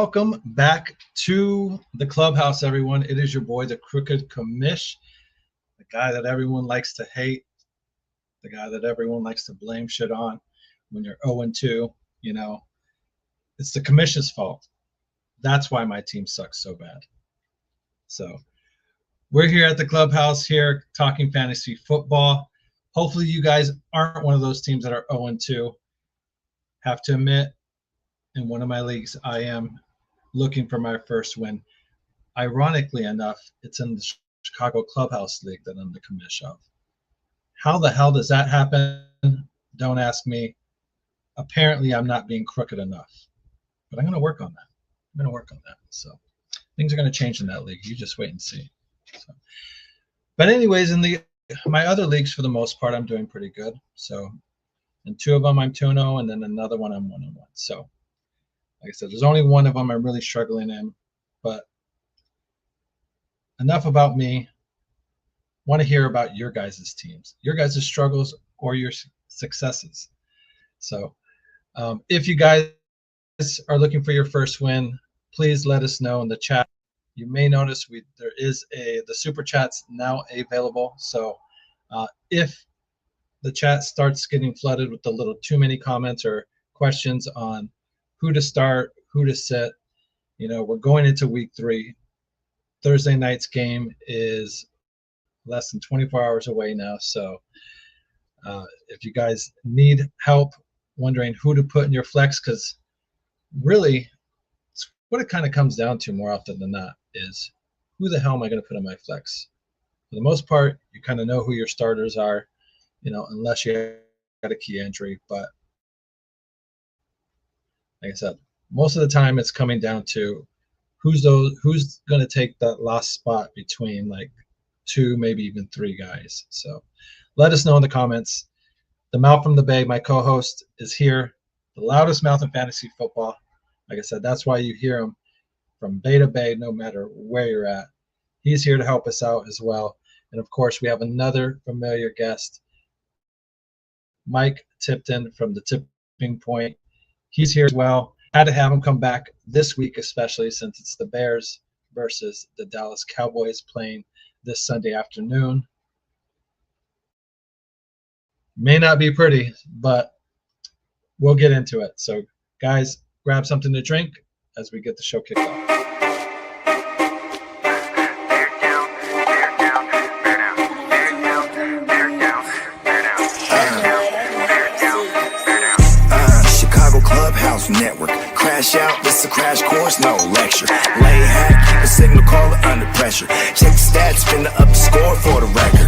Welcome back to the Clubhouse, everyone. It is your boy, the Crooked Commish, the guy that everyone likes to hate, the guy that everyone likes to blame shit on when you're 0-2. You know, it's the Commish's fault. That's why my team sucks so bad. So we're here at the Clubhouse here talking fantasy football. Hopefully you guys aren't one of those teams that are 0-2. Have to admit, in one of my leagues, I am looking for my first win. Ironically enough, it's in the Chicago Clubhouse League that I'm the commish of. How the hell does that happen? Don't ask me. Apparently, I'm not being crooked enough. But I'm going to work on that. So things are going to change in that league. You just wait and see. So, but anyways, in my other leagues, for the most part, I'm doing pretty good. So in 2 of them, I'm 2-0, and then another one, I'm 1-1. So like I said, there's only one of them I'm really struggling in, but enough about me. Want to hear about your guys' teams, your guys' struggles, or your successes. So if you guys are looking for your first win, please let us know in the chat. You may notice there is the super chats now available. So if the chat starts getting flooded with a little too many comments or questions on who to start, who to sit, we're going into week 3. Thursday night's game is less than 24 hours away now. So if you guys need help wondering who to put in your flex, because really what it kind of comes down to more often than not is who the hell am I going to put in my flex? For the most part, you kind of know who your starters are, unless you got a key injury. But like I said, most of the time it's coming down to who's going to take that last spot between like 2, maybe even 3 guys. So let us know in the comments. The mouth from the Bay, my co-host, is here, the loudest mouth in fantasy football. Like I said, that's why you hear him from Bay to Bay, no matter where you're at. He's here to help us out as well. And of course, we have another familiar guest, Mike Tipton from the Tipping Point. He's here as well. Had to have him come back this week, especially since it's the Bears versus the Dallas Cowboys playing this Sunday afternoon. May not be pretty, but we'll get into it. So, guys, grab something to drink as we get the show kicked off. Clubhouse network. Crash out, this a crash course, no lecture. Lay hack, the signal caller under pressure. Check the stats, finna up the score for the record.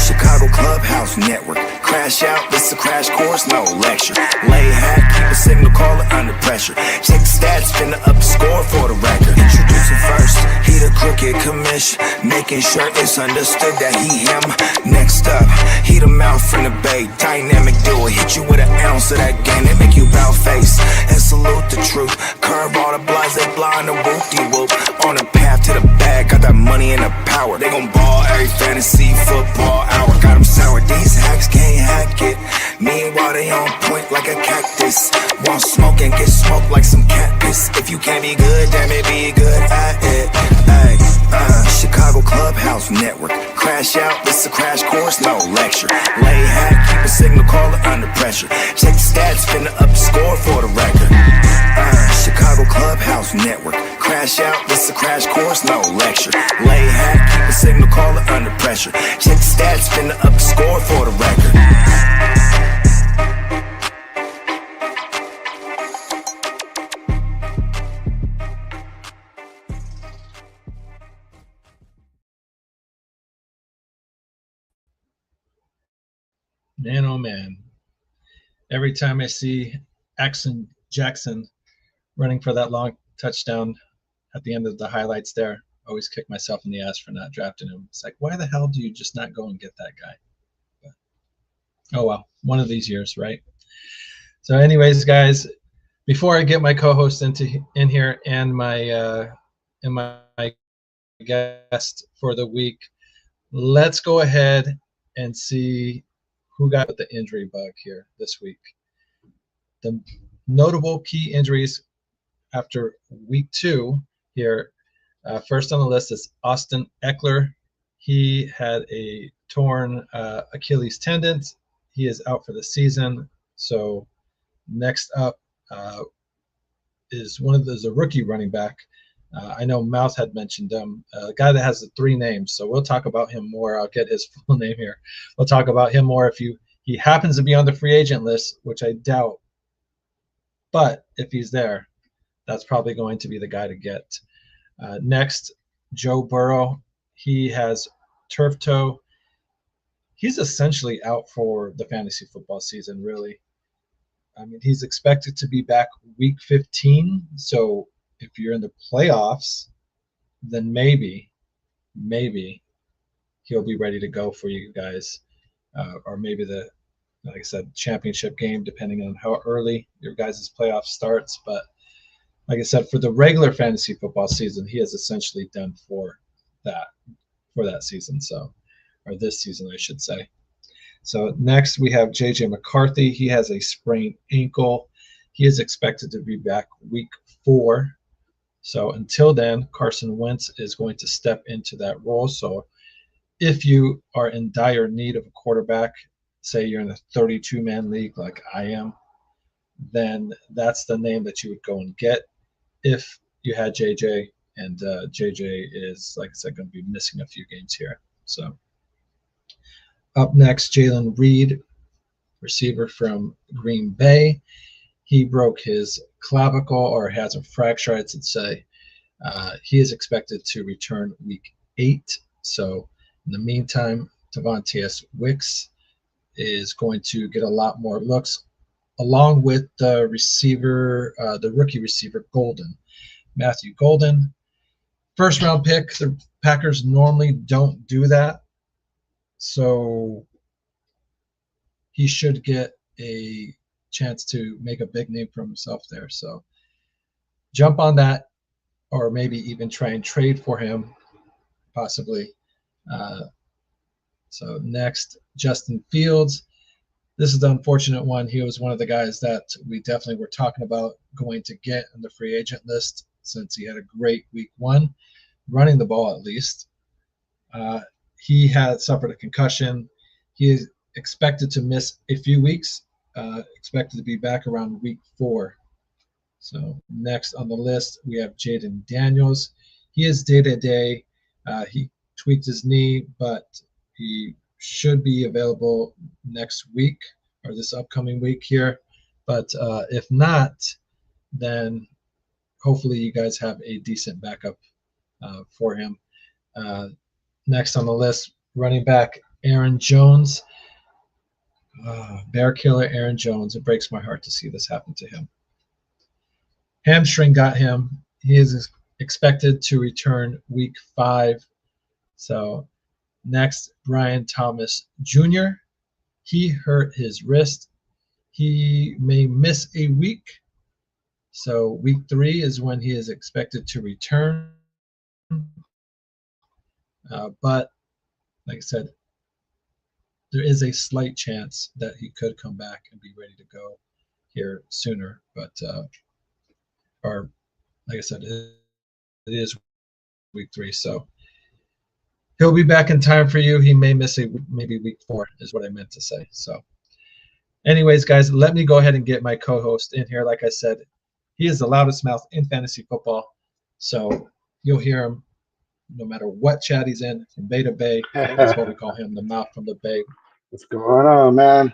Chicago Clubhouse network. Crash out, this a crash course, no lecture. Lay hack, the signal caller under pressure. Check the stats, finna up the score for the record. Introducing first, he the Crooked Commish, making sure it's understood that he him. Next up, he the mouth from the Bay, dynamic duo. Hit you with an ounce of that game that make you bow face and salute the truth. Curve all the blinds, they blind the whoop-de-whoop. On the path to the bag, got that money and the power. They gon' ball every fantasy football hour. Got them sour, these hacks can't hack it. Meanwhile, they on point like a cactus. Want smoke and get smoked like some cat piss. If you can't be good, damn it, be good at it. Ay, Chicago Clubhouse network. Crash out, this a crash course, no lecture. Lay hack, the signal caller under pressure. Check the stats, finna up the score for the record. Chicago Clubhouse network. Crash out, this a crash course, no lecture. Lay hack, the signal caller under pressure. Check the stats, finna up the score for the record. Man, oh man. Every time I see Axon Jackson running for that long touchdown at the end of the highlights there, I always kick myself in the ass for not drafting him. It's like, why the hell do you just not go and get that guy? But, oh well, one of these years, right? So anyways, guys, before I get my co-host in here and my guest for the week, let's go ahead and see who got the injury bug here this week. The notable key injuries after week 2 here. First on the list is Austin Eckler. He had a torn Achilles tendon. He is out for the season. So next up is a rookie running back. I know Mouth had mentioned him, a guy that has the 3 names. So we'll talk about him more. I'll get his full name here. We'll talk about him more if he happens to be on the free agent list, which I doubt. But if he's there, that's probably going to be the guy to get. Next, Joe Burrow. He has turf toe. He's essentially out for the fantasy football season, really. I mean, he's expected to be back week 15. So if you're in the playoffs, then maybe he'll be ready to go for you guys. Or maybe like I said, championship game, depending on how early your guys' playoff starts. But like I said, for the regular fantasy football season, he is essentially done for that season. So, or this season, I should say. So next we have JJ McCarthy. He has a sprained ankle. He is expected to be back week 4. So until then, Carson Wentz is going to step into that role. So if you are in dire need of a quarterback, say you're in a 32-man league like I am, then that's the name that you would go and get if you had JJ. And JJ is, like I said, going to be missing a few games here. So up next, Jalen Reed, receiver from Green Bay. He broke his clavicle, or has a fracture, I should say. He is expected to return week 8. So in the meantime, Devontae Wicks is going to get a lot more looks, along with the receiver, the rookie receiver, Matthew Golden. First round pick. The Packers normally don't do that. So he should get a chance to make a big name for himself there. So jump on that, or maybe even try and trade for him, possibly. So next, Justin Fields. This is the unfortunate one. He was one of the guys that we definitely were talking about going to get on the free agent list, since he had a great week 1, running the ball at least. He had suffered a concussion. He is expected to miss a few weeks, expected to be back around week 4. So next on the list, we have Jaden Daniels. He is day-to-day. He tweaked his knee, but he should be available next week, or this upcoming week here. But if not, then hopefully you guys have a decent backup for him. Next on the list, running back Aaron Jones. Bear killer Aaron Jones. It breaks my heart to see this happen to him. Hamstring got him. He is expected to return week 5. So next, Brian Thomas Jr. He hurt his wrist. He may miss a week. So week 3 is when he is expected to return. But like I said, there is a slight chance that he could come back and be ready to go here sooner. But, or like I said, it is week 3. So he'll be back in time for you. He may miss maybe week 4 is what I meant to say. So anyways, guys, let me go ahead and get my co-host in here. Like I said, he is the loudest mouth in fantasy football. So you'll hear him no matter what chat he's in, from Bay to Bay. That's what we call him, the mouth from the Bay. What's going on, man?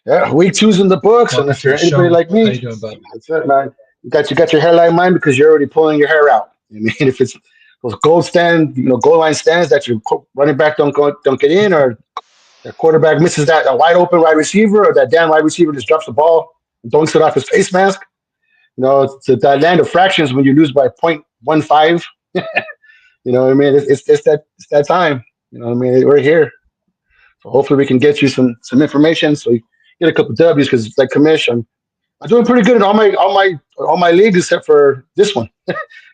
Yeah, week 2's in the books, Welcome and if to you're the anybody show. like me, How you doing, bud? that's it, man. You got your hairline in mind because you're already pulling your hair out. I mean, if it's those goal line stands that your running back don't get in, or the quarterback misses that wide open wide receiver, or that damn wide receiver just drops the ball and don't sit off his face mask. It's that land of fractions when you lose by 0.15. You know what I mean? It's that time. You know what I mean? We're here. So hopefully we can get you some information so you get a couple W's, because like Commish, I'm doing pretty good in all my leagues except for this one.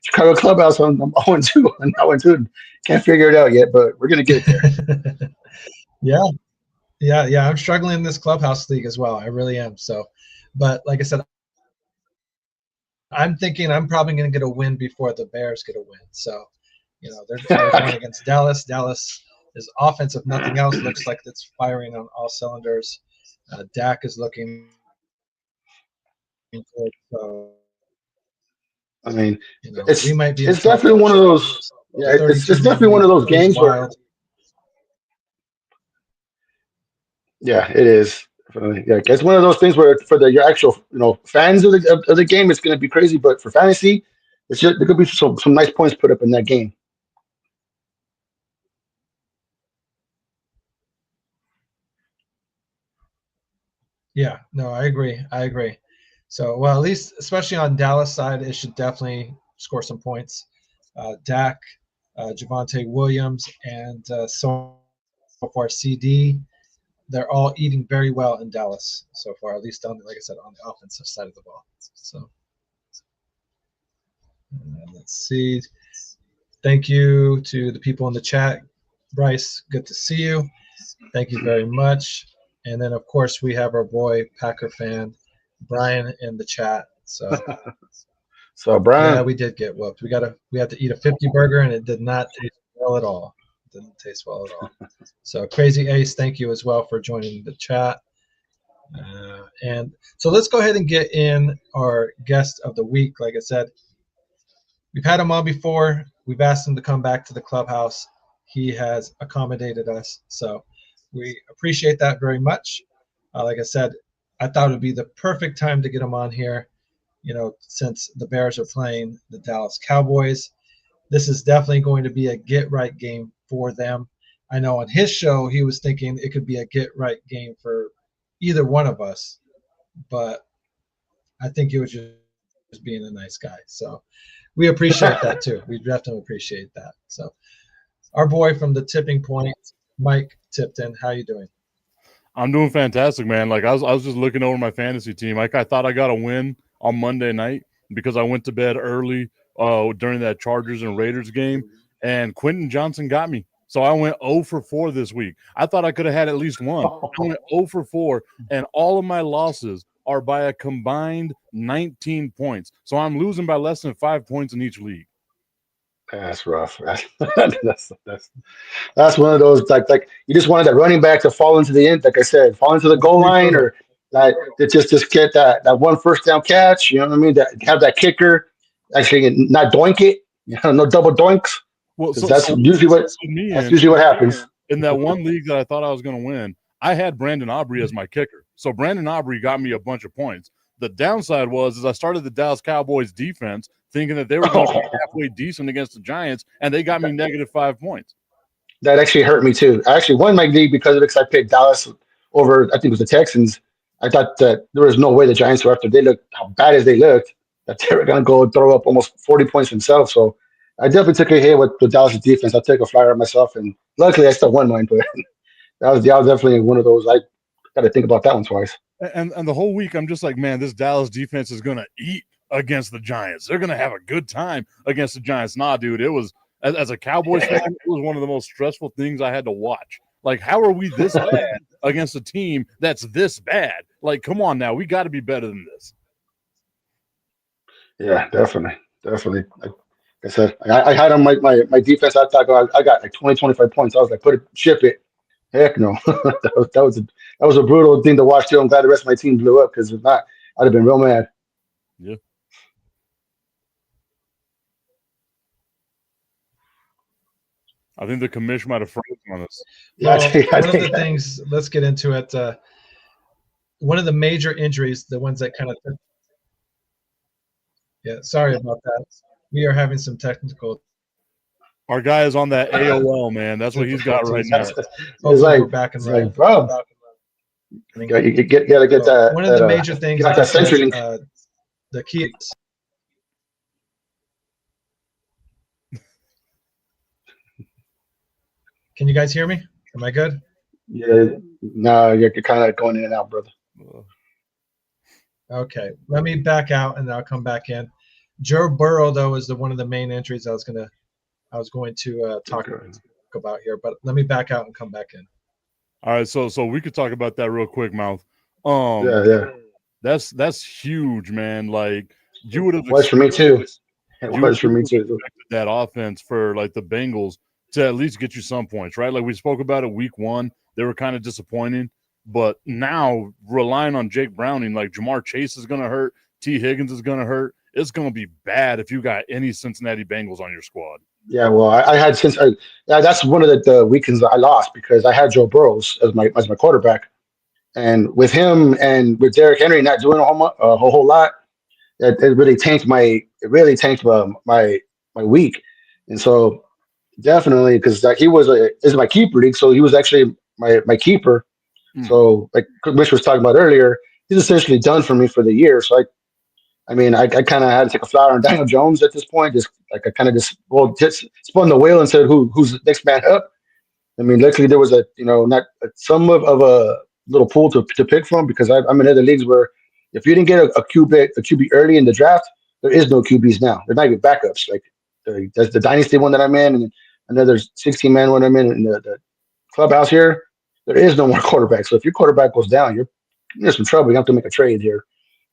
Chicago Clubhouse, I'm 0-2. I'm 0-2. Can't figure it out yet, but we're gonna get there. Yeah. I'm struggling in this Clubhouse league as well. I really am. So, but like I said, I'm thinking I'm probably going to get a win before the Bears get a win. So, they're going against Dallas. Dallas is offense, if nothing else, looks like it's firing on all cylinders. Dak is looking good. So, I mean, we might be in it's trouble. definitely one of those. Yeah, it's 32 man definitely one of league those is games where. wild. Yeah, it is. Yeah, it's one of those things where for your actual fans of the game, it's going to be crazy. But for fantasy, it's just there could be some nice points put up in that game. Yeah, no, I agree. I agree. So, well, at least, especially on Dallas side, it should definitely score some points. Dak, Javante Williams, and so far CD, they're all eating very well in Dallas so far. At least on, like I said, on the offensive side of the ball. So, let's see. Thank you to the people in the chat. Bryce, good to see you. Thank you very much. And then, of course, we have our boy Packer fan Brian in the chat. So, So, yeah, Brian, we did get whooped. We had to eat a 50 burger, and it did not taste well at all. It didn't taste well at all. So, Crazy Ace, thank you as well for joining the chat. And so let's go ahead and get in our guest of the week. Like I said, we've had him on before. We've asked him to come back to the clubhouse. He has accommodated us. So we appreciate that very much. Like I said, I thought it would be the perfect time to get him on here, since the Bears are playing the Dallas Cowboys. This is definitely going to be a get-right game for them. I know on his show, he was thinking it could be a get-right game for either one of us, but I think he was just being a nice guy. So we appreciate that too. We definitely appreciate that. So our boy from the tipping point, Mike Tipton, how you doing? I'm doing fantastic, man. Like I was just looking over my fantasy team. Like I thought I got a win on Monday night because I went to bed early during that Chargers and Raiders game, and Quentin Johnson got me. So I went 0 for 4 this week. I thought I could have had at least one. I went 0 for 4, and all of my losses are by a combined 19 points. So I'm losing by less than 5 points in each league. that's rough. That's one of those like you just wanted that running back to fall into the end, like I said, fall into the goal line, or like to just get that one first down catch. You know what I mean? That have that kicker actually not doink it. No double doinks. Well, Because that's usually what happens. In that one league that I thought I was going to win, I had Brandon Aubrey as my kicker. So Brandon Aubrey got me a bunch of points. The downside was I started the Dallas Cowboys defense thinking that they were going to be halfway decent against the Giants, and they got me -5 points. That actually hurt me too. I actually won my league because of it. Because I picked Dallas over, I think it was the Texans. I thought that there was no way the Giants were, after they looked how bad as they looked, that they were going to go throw up almost 40 points themselves. So I definitely took a hit with the Dallas defense. I'll take a flyer on myself, and luckily I still won mine. But that was definitely one of those. I got to think about that one twice. And the whole week I'm just like, man, this Dallas defense is going to eat against the Giants. They're going to have a good time against the Giants. Nah, dude, it was as a Cowboys fan, it was one of the most stressful things I had to watch. Like, how are we this bad against a team that's this bad? Like, come on now, we got to be better than this. Yeah, definitely. Like I said, I had on my defense. I thought I got like 20, 25 points. I was like, ship it. Heck no. that was a brutal thing to watch too. I'm glad the rest of my team blew up, because if not, I'd have been real mad. Yeah. I think the commission might have frozen on us. Well, one of the things, let's get into it. One of the major injuries, the ones that kind of, sorry about that. We are having some technical. Our guy is on that AOL, man. That's what he's got right now. It's like, we're back and running. Bro, you gotta get that. One of the major things, like that century the key. Can you guys hear me? Am I good? Yeah, no, you're kind of going in and out, brother. Okay, let me back out and then I'll come back in. Joe Burrow, though, is one of the main entries I was going to talk about here, but let me back out and come back in. All right, so we could talk about that real quick, Mouth. Yeah. That's huge, man. Like, you would have It was for me too. It you was for me would have too. expected that offense for like the Bengals to at least get you some points, right? Like we spoke about it week 1, they were kind of disappointing, but now relying on Jake Browning, like Jamar Chase is going to hurt, T. Higgins is going to hurt. It's going to be bad if you got any Cincinnati Bengals on your squad. Yeah, well, I had since that's one of the weekends that I lost because I had Joe Burrows as my quarterback, and with him and with Derrick Henry not doing a whole lot, it really tanked my week, and so definitely because he was is my keeper league, so he was actually my keeper. So like Commish was talking about earlier, he's essentially done for me for the year. So I mean, I kind of had to take a flower on Daniel Jones at this point. Just like I kind of just spun the wheel and said, who's the next man up? I mean, luckily there was not some of a little pool to pick from because I'm in other leagues where if you didn't get a QB early in the draft, there is no QBs now. They're not even backups. Like that's the dynasty one that I'm in, and another 16-man one I'm in the clubhouse here. There is no more quarterback. So if your quarterback goes down, you're in some trouble. You have to make a trade here.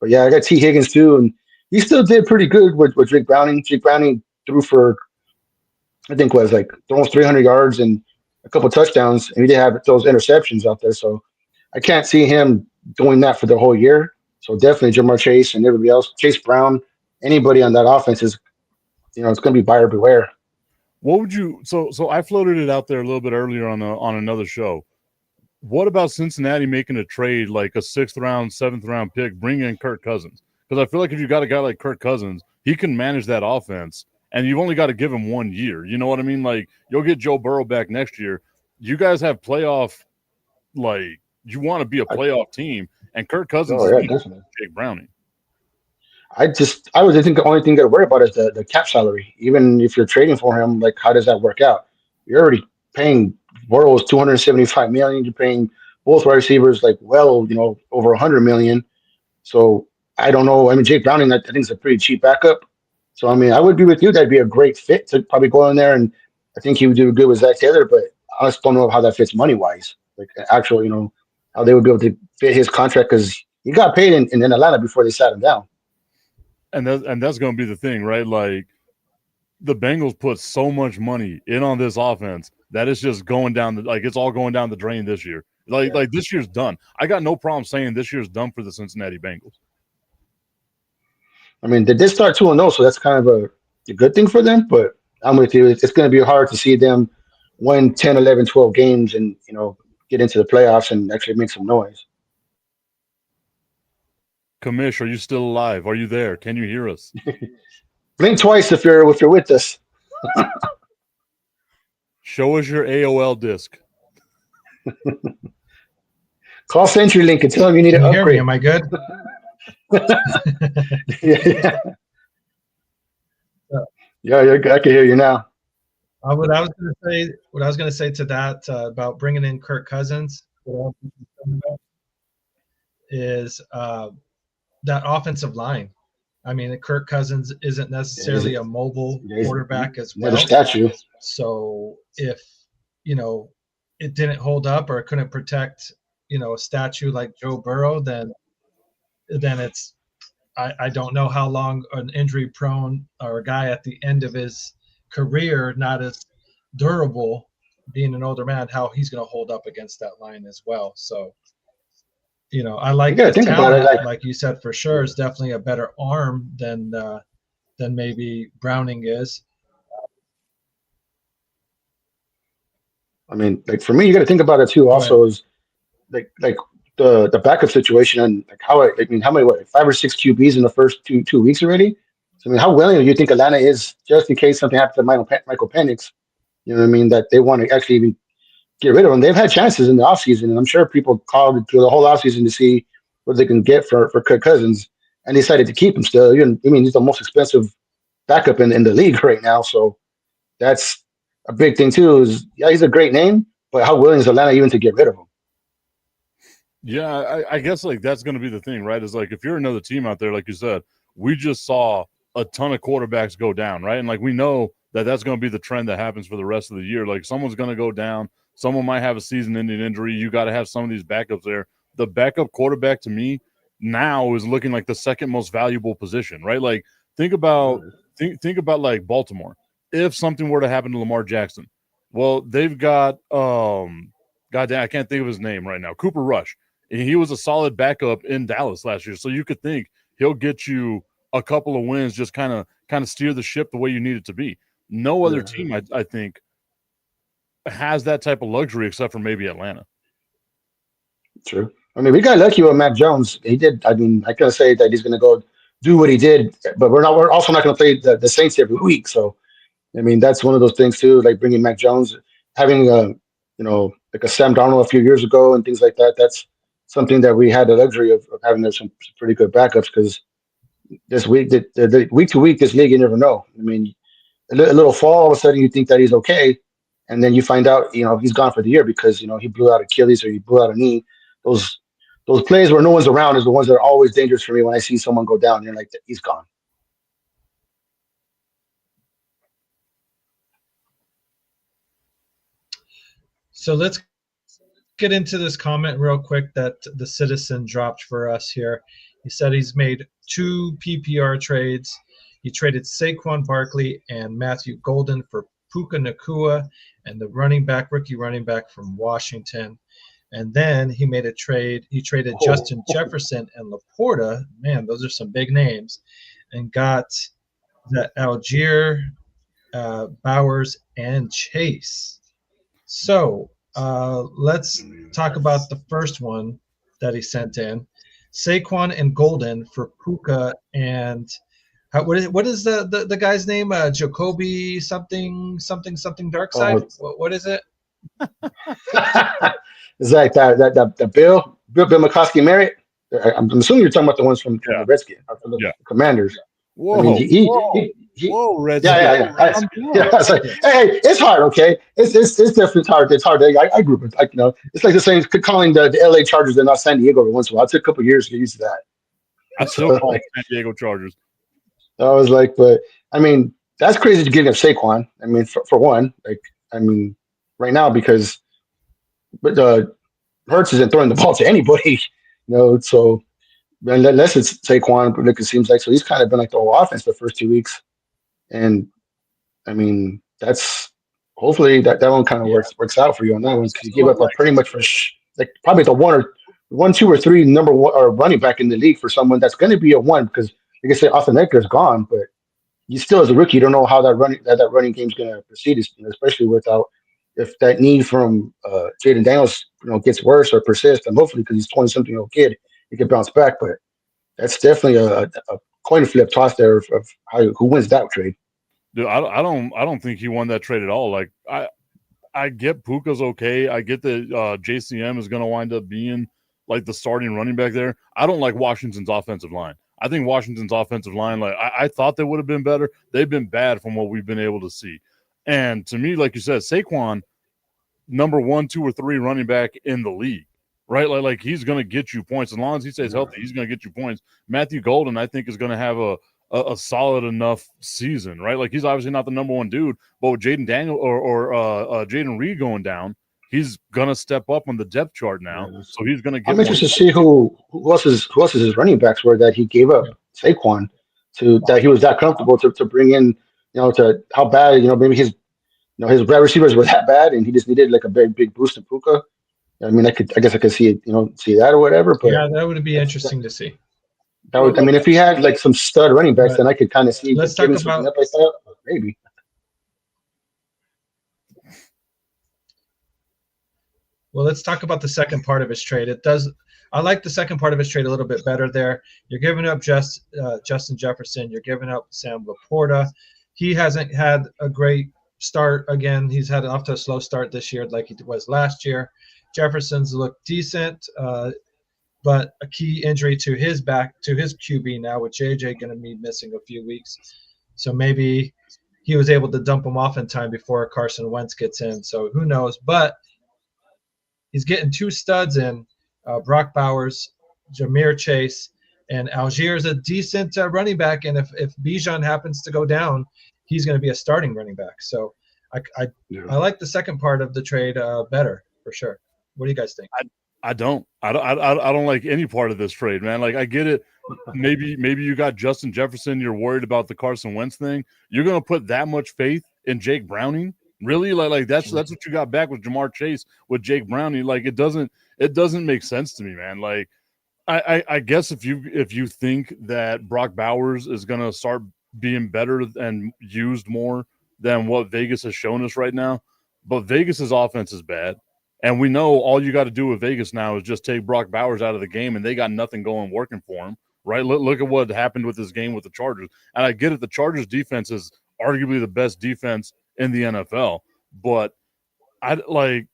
But yeah, I got T. Higgins too, and he still did pretty good with Jake Browning. Jake Browning threw for I think was like almost 300 yards and a couple touchdowns, and he did have those interceptions out there. So I can't see him doing that for the whole year. So definitely Jamar Chase and everybody else, Chase Brown, anybody on that offense is, it's going to be buyer beware. What would you? So I floated it out there a little bit earlier on another show. What about Cincinnati making a trade like a 6th round, 7th round pick, bring in Kirk Cousins? Because I feel like if you got a guy like Kirk Cousins, he can manage that offense, and you've only got to give him 1 year. You know what I mean? Like you'll get Joe Burrow back next year. You guys have playoff, like you want to be a playoff team, and Kirk Cousins is Jake Browning. I think the only thing you got to worry about is the cap salary. Even if you're trading for him, like how does that work out? You're already paying Burrows $275 million. You're paying both wide receivers like over $100 million. So I don't know. I mean, Jake Browning, I think is a pretty cheap backup. So I mean, I would be with you. That'd be a great fit to probably go in there, and I think he would do good with Zach Taylor. But I just don't know how that fits money wise. Like actual, how they would be able to fit his contract because he got paid in Atlanta before they sat him down. And that's going to be the thing, right? Like the Bengals put so much money in on this offense that it's just going down it's all going down the drain this year. Like this year's done. I got no problem saying this year's done for the Cincinnati Bengals. I mean, they did start 2-0, so that's kind of a good thing for them. But I'm with you. It's going to be hard to see them win 10, 11, 12 games and get into the playoffs and actually make some noise. Commish, are you still alive? Are you there? Can you hear us? Blink twice if you're with us. Show us your AOL disc. Call CenturyLink and tell them you need an upgrade. Am I good? Yeah, I can hear you now. What I was going to say to that about bringing in Kirk Cousins is that offensive line. I mean, Kirk Cousins isn't necessarily a mobile quarterback as well. Another statue. So if it didn't hold up or it couldn't protect a statue like Joe Burrow, then it's I don't know how long an injury prone or a guy at the end of his career, not as durable, being an older man, how he's going to hold up against that line as well. So. I like his talent, like you said, for sure, is definitely a better arm than maybe Browning is. I mean, like for me, you got to think about it too. Also, is like the backup situation and like how many 5 or 6 QBs in the first two weeks already. So I mean, how willing do you think Atlanta is just in case something happens to Michael Penix? You know what I mean? That they want to actually even get rid of him. They've had chances in the offseason, and I'm sure people called through the whole offseason to see what they can get for Kirk Cousins, and decided to keep him still. I mean, he's the most expensive backup in the league right now, so that's a big thing too. Is he's a great name, but how willing is Atlanta even to get rid of him? Yeah, I guess like that's going to be the thing, right? Is like if you're another team out there, like you said, we just saw a ton of quarterbacks go down, right? And like we know that that's going to be the trend that happens for the rest of the year. Like someone's going to go down. Someone might have a season-ending injury. You got to have some of these backups there. The backup quarterback, to me, now is looking like the second most valuable position, right? Like think about like Baltimore. If something were to happen to Lamar Jackson, well, they've got goddamn, I can't think of his name right now. Cooper Rush. And he was a solid backup in Dallas last year. So you could think he'll get you a couple of wins, just kind of steer the ship the way you need it to be. No other team, I think, has that type of luxury except for maybe Atlanta. True. I mean, we got lucky with Mac Jones. He did. I mean, I can't say that he's going to go do what he did, but we're also not going to play the Saints every week. So, I mean, that's one of those things too. Like bringing Mac Jones, having like a Sam Darnold a few years ago and things like that. That's something that we had the luxury of having some pretty good backups because this week, the week to week, this league, you never know. I mean, a little fall, all of a sudden you think that he's okay, and then you find out, he's gone for the year because he blew out Achilles or he blew out a knee. Those plays where no one's around is the ones that are always dangerous for me when I see someone go down and you're like, he's gone. So let's get into this comment real quick that the citizen dropped for us here. He said he's made 2 PPR trades. He traded Saquon Barkley and Matthew Golden for Puka Nacua and the rookie running back from Washington. And then he made a trade. He traded Justin Jefferson and Laporta. Man, those are some big names. And got the Algier, Bowers, and Chase. So let's talk about the first one that he sent in. Saquon and Golden for Puka and what is the guy's name? Jacoby something dark side. What is it? Is that the Bill McCoskey Merritt? I'm assuming you're talking about the ones from the Redskins, from the Commanders. Whoa, I mean, whoa, Redskins. Yeah. It's like, hey, it's hard, okay? It's definitely hard. It's hard. I grew up it's like the same calling the LA Chargers and not San Diego every once in a while. It took a couple of years to get used to that. I still call San Diego Chargers. I was like, but I mean, that's crazy to give up Saquon. I mean, for one, right now because Hurts isn't throwing the ball to anybody, so unless it's Saquon, it seems like. So he's kind of been like the whole offense the first 2 weeks. And I mean, that's hopefully that one kind of works out for you on that one because you give up pretty much for probably the 1, 2, or 3 number 1 or running back in the league for someone that's going to be a 1 because like I said, Austin Eckler's gone, but you still as a rookie you don't know how that running game's going to proceed, especially without if that need from Jaden Daniels gets worse or persists, and hopefully because he's 20-something-year-old kid, he can bounce back. But that's definitely a coin flip toss there of who wins that trade. Dude, I don't think he won that trade at all. Like I get Puka's okay. I get that JCM is going to wind up being like the starting running back there. I don't like Washington's offensive line. I think Washington's offensive line, like I thought they would have been better. They've been bad from what we've been able to see. And to me, like you said, Saquon, number 1, 2, or 3 running back in the league, right? Like he's going to get you points. As long as he stays healthy, he's going to get you points. Matthew Golden, I think, is going to have a solid enough season, right? Like he's obviously not the number 1 dude, but with Jaden Daniel or Jaden Reed going down, he's going to step up on the depth chart now. So he's going to get I'm interested to see who else his running backs were that he gave up Saquon to, that he was that comfortable to bring in, to how bad, maybe his wide receivers were that bad and he just needed like a big boost in Puka. I mean, I guess I could see it, see that or whatever. But yeah, that would be interesting to see. That would, I mean, if he had like some stud running backs, then I could kind of see. Let's talk about like that, maybe. Well, let's talk about the second part of his trade. I like the second part of his trade a little bit better there. You're giving up Justin Jefferson. You're giving up Sam Laporta. He hasn't had a great start. Again, he's had off to a slow start this year like he was last year. Jefferson's looked decent, but a key injury to his QB now with JJ going to be missing a few weeks. So maybe he was able to dump him off in time before Carson Wentz gets in. So who knows? But he's getting 2 studs in Brock Bowers, Ja'Marr Chase, and Algier is a decent running back. And if Bijan happens to go down, he's going to be a starting running back. So I like the second part of the trade better for sure. What do you guys think? I don't. I don't like any part of this trade, man. Like I get it. Maybe you got Justin Jefferson. You're worried about the Carson Wentz thing. You're gonna put that much faith in Jake Browning? Really? Like that's what you got back with Jamar Chase with Jake Browning. Like it doesn't make sense to me, man. Like I guess if you think that Brock Bowers is gonna start being better and used more than what Vegas has shown us right now, but Vegas's offense is bad. And we know all you got to do with Vegas now is just take Brock Bowers out of the game, and they got nothing working for him, right? Look at what happened with this game with the Chargers. And I get it, the Chargers defense is arguably the best defense in the NFL, but I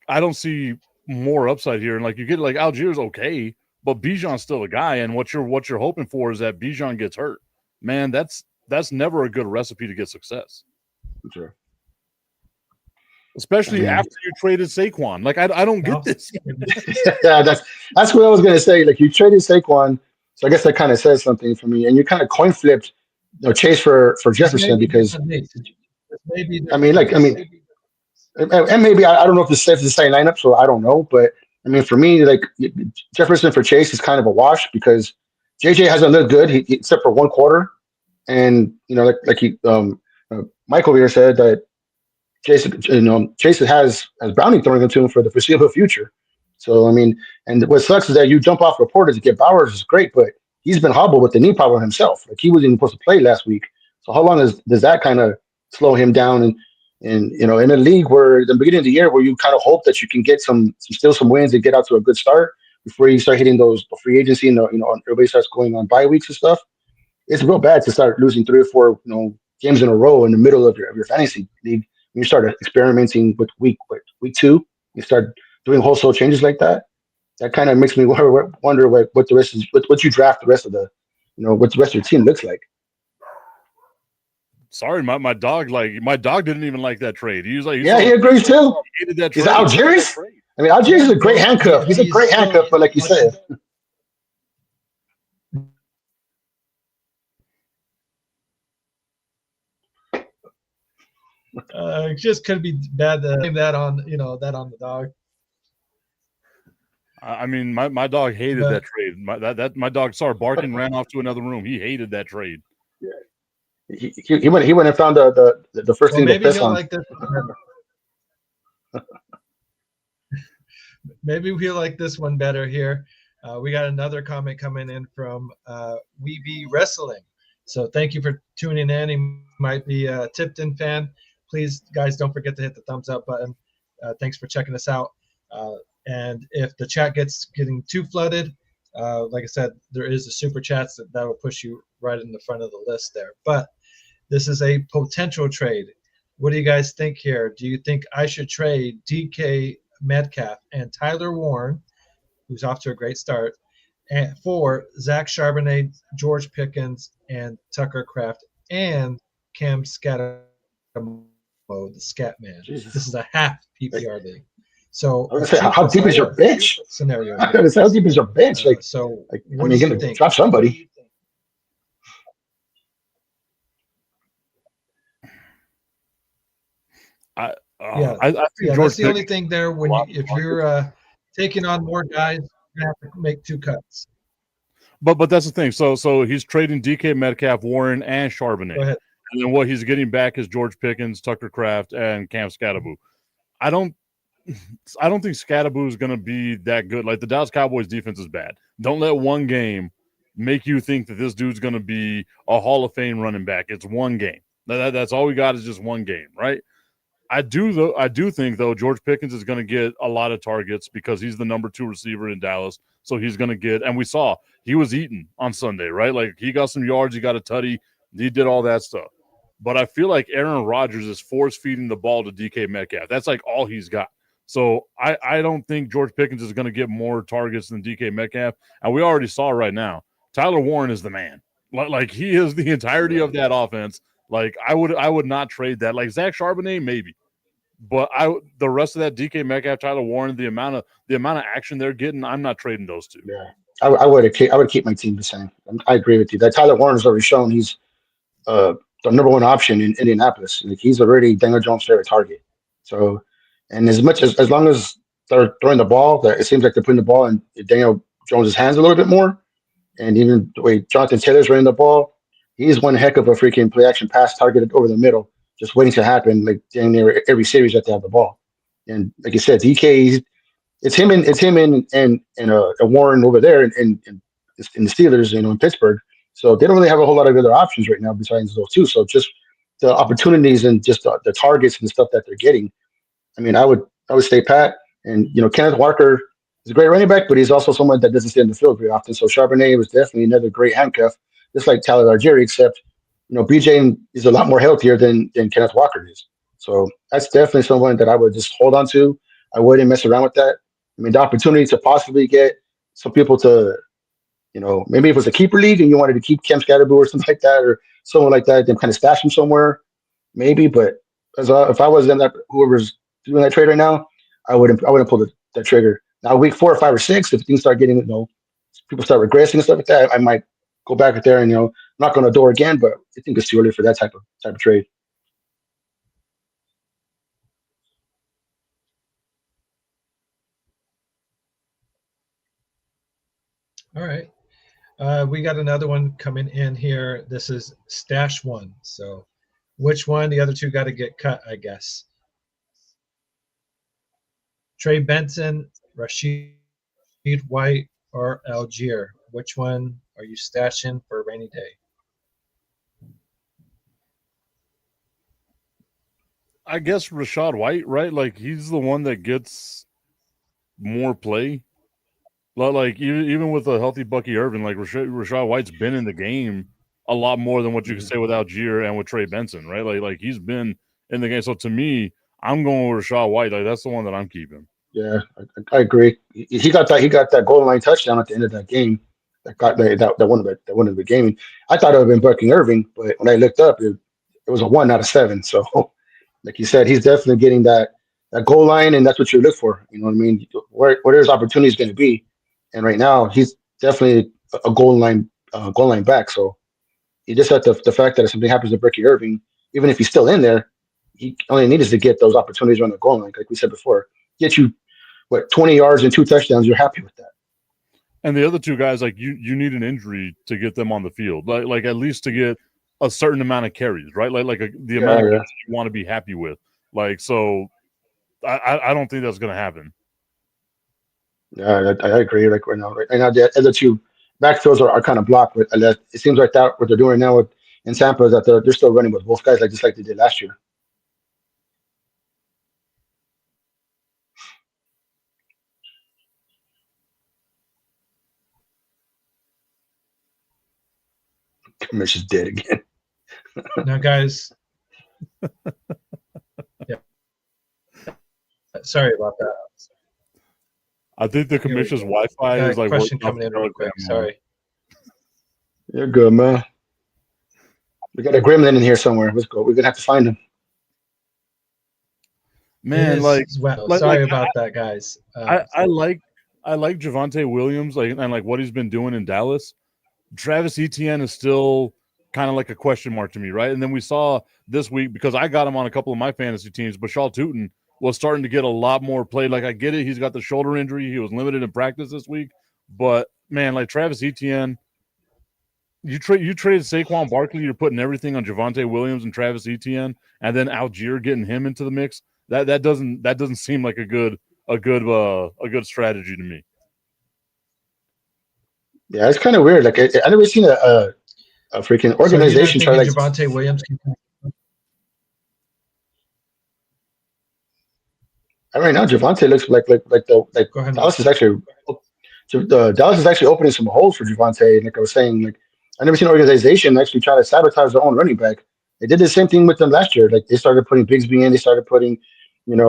don't see more upside here. And like you get like Algiers okay, but Bijan's still a guy, and what you're hoping for is that Bijan gets hurt. Man, that's never a good recipe to get success. Sure. Especially after you traded Saquon. Like, I don't get this. Yeah, that's what I was going to say. Like, you traded Saquon, so I guess that kind of says something for me. And you kind of coin flipped, Chase for Jefferson because, and maybe I don't know if this is the same lineup, so I don't know. But I mean, for me, like Jefferson for Chase is kind of a wash because JJ hasn't looked good except for one quarter, and Mike over here said that Chase has Browning throwing it to him for the foreseeable future. So I mean, and what sucks is that you jump off reporters to get Bowers is great, but he's been hobbled with the knee problem himself. Like he wasn't even supposed to play last week. So how long does that kind of slow him down? And in a league where the beginning of the year where you kind of hope that you can get some wins and get out to a good start before you start hitting those free agency and everybody starts going on bye weeks and stuff. It's real bad to start losing 3 or 4 games in a row in the middle of your fantasy league. When you start experimenting with week 2, you start doing wholesale changes like that. That kind of makes me wonder what the rest is, what you draft the rest of what the rest of your team looks like. Sorry, my dog didn't even like that trade. He was like, he agrees too. He hated that trade. He's Algiers. I mean, Algiers is a great handcuff. He's a great handcuff, but like you said. It just could be bad to blame that on the dog. I mean, my dog hated that trade. My dog started barking, ran off to another room. He hated that trade. Yeah, he went and found the first thing to piss on. Like this. Maybe we'll like this one better here. We got another comment coming in from We Be Wrestling. So thank you for tuning in. He might be a Tipton fan. Please, guys, don't forget to hit the thumbs up button. Thanks for checking us out. And if the chat getting too flooded, like I said, there is the super chats that will push you right in the front of the list there. But this is a potential trade. What do you guys think here? Do you think I should trade DK Metcalf and Tyler Warren, who's off to a great start, and for Zach Charbonnet, George Pickens, and Tucker Kraft, and Cam Scattermo, the Scat Man? Jesus. This is a half PPR league. So how deep is your bench? Scenario. How deep is your bench? What do you think? Drop somebody. I think that's the only thing there. If you're taking on more guys, you're gonna have to make 2 cuts. But that's the thing. So he's trading DK Metcalf, Warren, and Charbonnet. Go ahead. And then what he's getting back is George Pickens, Tucker Kraft, and Cam Scatterbo. I don't think Scatterbo is going to be that good. Like the Dallas Cowboys defense is bad. Don't let one game make you think that this dude's going to be a Hall of Fame running back. It's one game. That's all we got is just one game, right? I do think though George Pickens is going to get a lot of targets because he's the number 2 receiver in Dallas. So he's going to get, and we saw he was eating on Sunday, right? Like he got some yards, he got a tutty, he did all that stuff. But I feel like Aaron Rodgers is force feeding the ball to DK Metcalf. That's like all he's got. So I don't think George Pickens is going to get more targets than DK Metcalf. And we already saw right now, Tyler Warren is the man. Like he is the entirety of that offense. Like I would not trade that. Like Zach Charbonnet, maybe. But the rest of that DK Metcalf, Tyler Warren, the amount of action they're getting, I'm not trading those 2. Yeah. I would keep my team the same. I agree with you. That Tyler Warren's already shown he's the number 1 option in Indianapolis. Like he's already Daniel Jones' favorite target. So, and as long as throwing the ball, that it seems like they're putting the ball in Daniel Jones's hands a little bit more. And even the way Jonathan Taylor's running the ball, he's one heck of a freaking play action pass targeted over the middle, just waiting to happen like dang near every series that they have the ball. And like you said, DK, it's him and Warren over there in the Steelers, in Pittsburgh. So they don't really have a whole lot of other options right now besides those two. So just the opportunities and just the targets and stuff that they're getting. I mean, I would stay pat. And Kenneth Walker is a great running back, but he's also someone that doesn't stay in the field very often. So Charbonnet was definitely another great handcuff, just like Tyler Algieri, except BJ is a lot more healthier than Kenneth Walker is. So that's definitely someone that I would just hold on to. I wouldn't mess around with that. I mean, the opportunity to possibly get some people to, maybe if it was a keeper league and you wanted to keep Cam Scatterbo or something like that, or someone like that, then kind of stash him somewhere, maybe. But if I was in that, whoever's doing that trade right now, I wouldn't pull the trigger. Now, week 4 or 5 or 6, if things start getting, people start regressing and stuff like that, I might go back there and knock on the door again. But I think it's too early for that type of trade. All right. We got another one coming in here. This is Stash One. So which one? The other two got to get cut, I guess. Trey Benson, Rashid White, or Algier? Which one are you stashing for a rainy day? I guess Rashad White, right? Like, he's the one that gets more play. Like, even with a healthy Bucky Irvin, like Rashad White's been in the game a lot more than what you can say with Algier and with Trey Benson, right? Like he's been in the game. So to me, I'm going with Rashad White. Like, that's the one that I'm keeping. Yeah, I agree. He got that goal line touchdown at the end of that game. That won the game. I thought it would have been Bucky Irving, but when I looked up, it was a 1 out of 7. So, like you said, he's definitely getting that goal line, and that's what you look for. You know what I mean? Where there's opportunities going to be, and right now he's definitely a goal line back. So he just had the fact that if something happens to Bucky Irving, even if he's still in there, he only needs to get those opportunities around the goal line, like we said before. Get you 20 yards and 2 touchdowns, you're happy with that. And the other two guys, like, you need an injury to get them on the field, like at least to get a certain amount of carries, right? Like the amount of carries you want to be happy with. Like, so I don't think that's going to happen. Yeah, I agree. Like right now, the other two backfields are kind of blocked. But it seems like that what they're doing now in Tampa is that they're still running with both guys, just like they did last year. Commish is dead again. Now, guys. Yeah. Sorry about that. I think the Commish's Wi-Fi is like question coming in real quick. Sorry. You're good, man. We got a gremlin in here somewhere. Let's go. We're gonna have to find him. Man, sorry about that, guys. I like Javonte Williams, and what he's been doing in Dallas. Travis Etienne is still kind of like a question mark to me, right? And then we saw this week, because I got him on a couple of my fantasy teams, Bashal Tootin was starting to get a lot more play. Like, I get it, he's got the shoulder injury, he was limited in practice this week, but man, like Travis Etienne, you traded Saquon Barkley, you're putting everything on Javonte Williams and Travis Etienne, and then Algier getting him into the mix. That doesn't seem like a good strategy to me. Yeah, it's kind of weird. Like, I never seen a freaking organization try Javonte Williams. Right now, Javonte looks like Dallas is actually Dallas is actually opening some holes for Javonte. Like I was saying, like I never seen an organization actually try to sabotage their own running back. They did the same thing with them last year. Like they started putting Bigsby in. They started putting, kind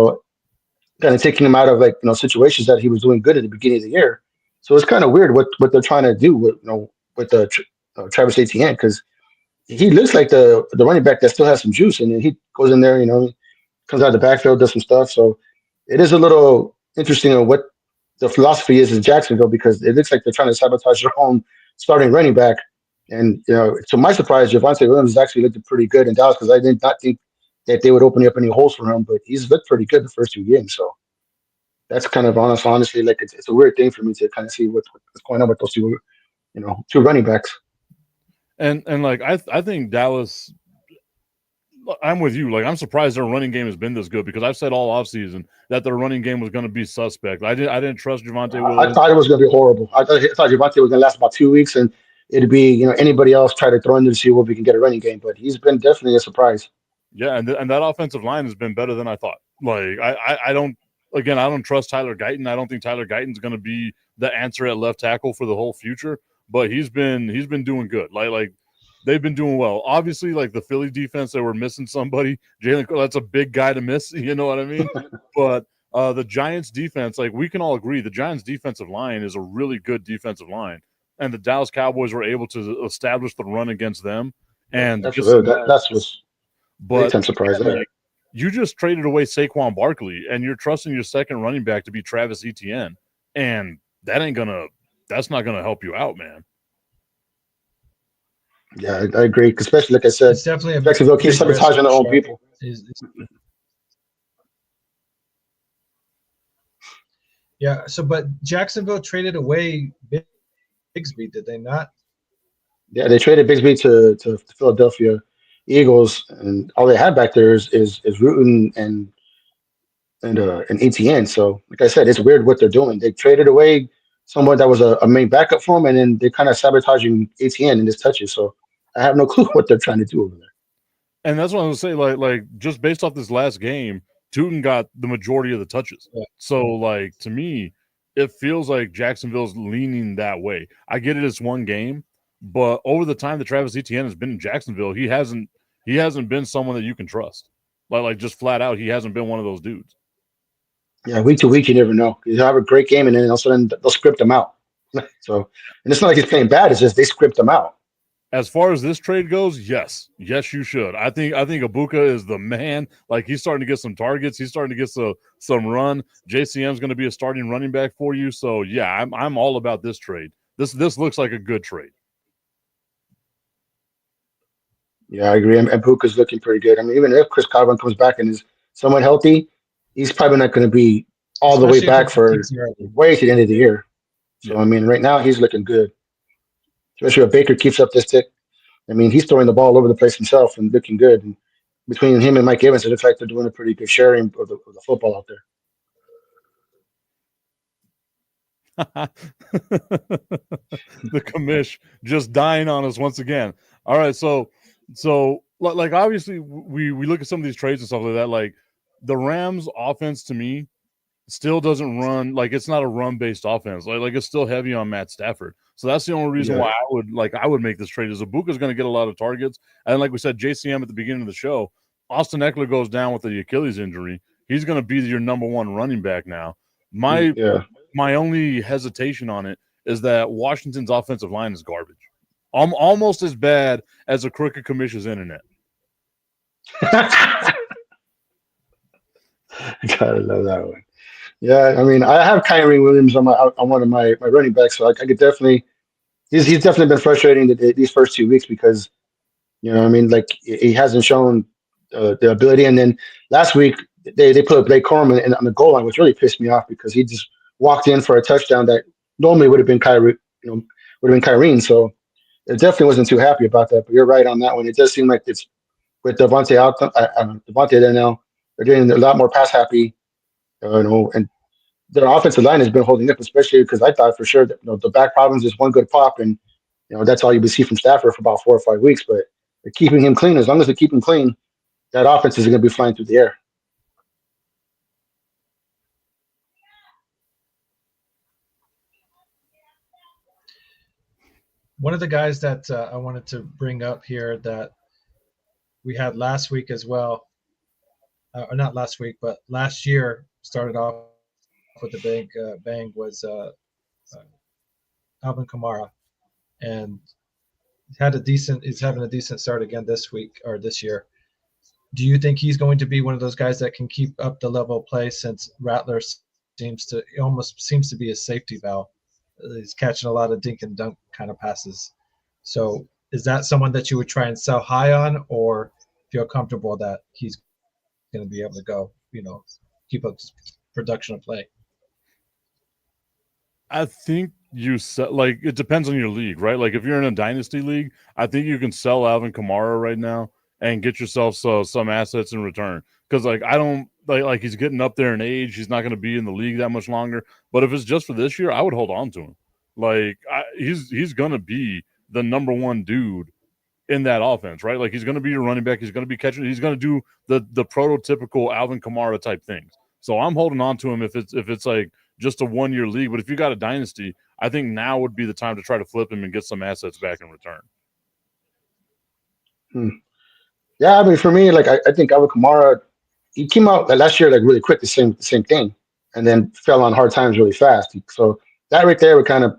of taking him out of situations that he was doing good at the beginning of the year. So it's kind of weird what they're trying to do with the Travis Etienne, because he looks like the running back that still has some juice, and he goes in there, comes out of the backfield, does some stuff. So it is a little interesting on what the philosophy is in Jacksonville, because it looks like they're trying to sabotage their own starting running back. And to my surprise, Javonte Williams has actually looked pretty good in Dallas, because I did not think that they would open up any holes for him, but he's looked pretty good the first 2 games. So that's kind of honestly like it's a weird thing for me to kind of see what's going on with those two, two running backs. And like I think Dallas. I'm with you. Like, I'm surprised their running game has been this good because I've said all offseason that their running game was going to be suspect. I didn't trust Javonte I Williams. thought it was going to be horrible. I thought Javante was going to last about 2 weeks, and it'd be anybody else try to throw in to see what we can get a running game. But he's been definitely a surprise. Yeah, and that offensive line has been better than I thought. Like, I don't trust Tyler Guyton. I don't think Tyler Guyton's going to be the answer at left tackle for the whole future. But he's been doing good. Like they've been doing well. Obviously, like the Philly defense, they were missing somebody. Jalen, that's a big guy to miss. You know what I mean? But the Giants defense, like we can all agree, the Giants defensive line is a really good defensive line, and the Dallas Cowboys were able to establish the run against them. And That's what's big time surprise there. Like, you just traded away Saquon Barkley, and you're trusting your second running back to be Travis Etienne, and that's not gonna help you out, man. Yeah, I agree. Especially like I said, it's definitely a Jacksonville keeps sabotaging their own people. Yeah. So, but Jacksonville traded away Bigsby, did they not? Yeah, they traded Bigsby to Philadelphia Eagles, and all they had back there is Rutan and ETN. So, like I said, it's weird what they're doing. They traded away someone that was a main backup for him, and then they're kind of sabotaging ETN in his touches. So, I have no clue what they're trying to do over there. And that's what I was saying. Like just based off this last game, Tootin got the majority of the touches. Yeah. So, like, to me, it feels like Jacksonville's leaning that way. I get it, it's one game, but over the time that Travis Etienne has been in Jacksonville, he hasn't been someone that you can trust. Like just flat out, he hasn't been one of those dudes. Yeah, week to week, you never know. He'll have a great game, and then all of a sudden they'll script him out. So, and it's not like he's playing bad; it's just they script him out. As far as this trade goes, yes, you should. I think Ibuka is the man. Like, he's starting to get some targets. He's starting to get some run. JCM's going to be a starting running back for you. So yeah, I'm all about this trade. This looks like a good trade. Yeah, I agree. And Ibuka's looking pretty good. I mean, even if Chris Godwin comes back and is somewhat healthy, he's probably not going to be all the way back for way to the end of the year. So I mean, right now he's looking good. Especially if Baker keeps up this tick. I mean, he's throwing the ball all over the place himself and looking good. And between him and Mike Evans, it looks like they're doing a pretty good sharing of the football out there. The commish just dying on us once again. All right, so like obviously we look at some of these trades and stuff like that. Like the Rams offense to me still doesn't run, like it's not a run-based offense. Like it's still heavy on Matt Stafford. So that's the only reason why I would make this trade is Ibuka's going to get a lot of targets. And like we said, JCM at the beginning of the show, Austin Eckler goes down with the Achilles injury. He's going to be your number one running back now. My only hesitation on it is that Washington's offensive line is garbage. I'm almost as bad as a crooked Commish's internet. Gotta love that one. Yeah, I mean, I have Kyrie Williams on one of my running backs, so I could definitely. He's definitely been frustrating these first 2 weeks because, I mean, like he hasn't shown the ability. And then last week they put Blake Coleman on the goal line, which really pissed me off because he just walked in for a touchdown that normally would have been Kyrie, would have been Kyrie. So it definitely wasn't too happy about that. But you're right on that one. It does seem like it's with Devontae out, Devontae there now. They're getting a lot more pass happy, and their offensive line has been holding up, especially because I thought for sure that the back problems is one good pop, and that's all you would see from Stafford for about 4 or 5 weeks. But they're keeping him clean. As long as they keep him clean, that offense is going to be flying through the air. One of the guys that I wanted to bring up here that we had last week as well, or not last week, but last year started off with the bang was Alvin Kamara, and he's having a decent start again this week or this year. Do you think he's going to be one of those guys that can keep up the level of play since Rattler almost seems to be a safety valve? He's catching a lot of dink and dunk kind of passes. So is that someone that you would try and sell high on, or feel comfortable that he's going to be able to go, keep up production of play? I think you sell, like, it depends on your league, right? Like if you're in a dynasty league, I think you can sell Alvin Kamara right now and get yourself some assets in return. Because like I don't like he's getting up there in age. He's not going to be in the league that much longer. But if it's just for this year, I would hold on to him. Like he's going to be the number one dude in that offense, right? Like he's going to be your running back. He's going to be catching. He's going to do the prototypical Alvin Kamara type things. So I'm holding on to him if it's like just a 1 year league. But if you got a dynasty, I think now would be the time to try to flip him and get some assets back in return. Yeah, I mean, for me, like I think Alvin Kamara, he came out last year like really quick, the same thing, and then fell on hard times really fast. So that right there would kind of,